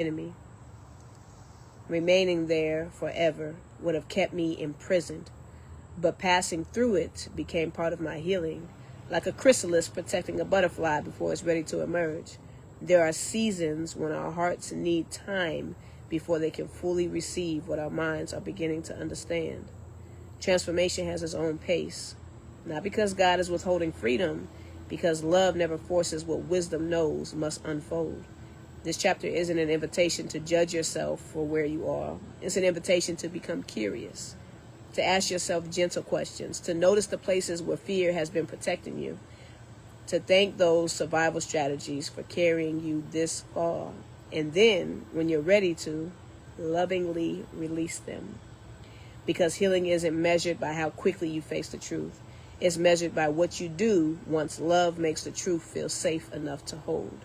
enemy. Remaining there forever would have kept me imprisoned, but passing through it became part of my healing, like a chrysalis protecting a butterfly before it's ready to emerge. There are seasons when our hearts need time before they can fully receive what our minds are beginning to understand. Transformation has its own pace, not because God is withholding freedom, because love never forces what wisdom knows must unfold. This chapter isn't an invitation to judge yourself for where you are. It's an invitation to become curious, to ask yourself gentle questions, to notice the places where fear has been protecting you, to thank those survival strategies for carrying you this far, and then, when you're ready to, lovingly release them. Because healing isn't measured by how quickly you face the truth. It's measured by what you do once love makes the truth feel safe enough to hold.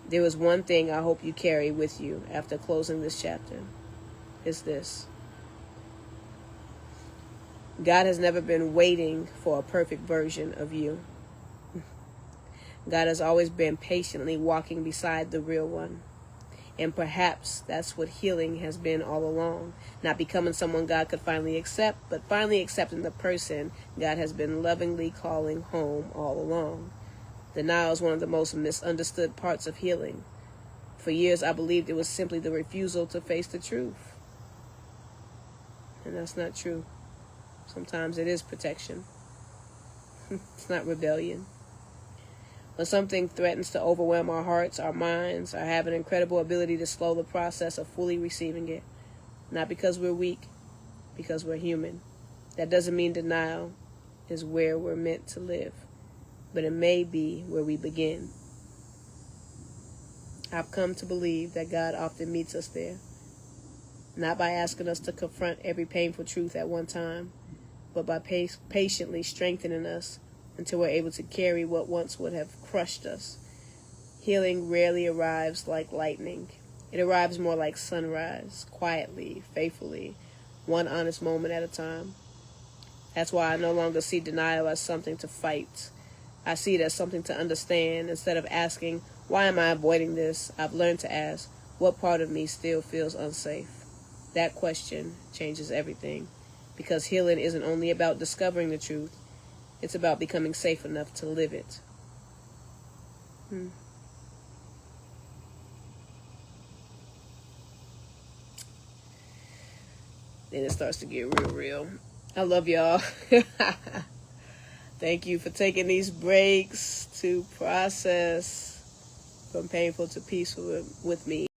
There is one thing I hope you carry with you after closing this chapter. It's this. God has never been waiting for a perfect version of you. God has always been patiently walking beside the real one. And perhaps that's what healing has been all along. Not becoming someone God could finally accept, but finally accepting the person God has been lovingly calling home all along. Denial is one of the most misunderstood parts of healing. For years, I believed it was simply the refusal to face the truth. And that's not true. Sometimes it is protection. It's not rebellion. When something threatens to overwhelm our hearts, our minds, I have an incredible ability to slow the process of fully receiving it. Not because we're weak, because we're human. That doesn't mean denial is where we're meant to live, but it may be where we begin. I've come to believe that God often meets us there, not by asking us to confront every painful truth at one time, but by patiently strengthening us until we're able to carry what once would have crushed us. Healing rarely arrives like lightning. It arrives more like sunrise, quietly, faithfully, one honest moment at a time. That's why I no longer see denial as something to fight. I see it as something to understand. Instead of asking, why am I avoiding this? I've learned to ask, what part of me still feels unsafe? That question changes everything, because healing isn't only about discovering the truth. It's about becoming safe enough to live it. Then it starts to get real. I love y'all. Thank you for taking these breaks to process from painful to peaceful with me.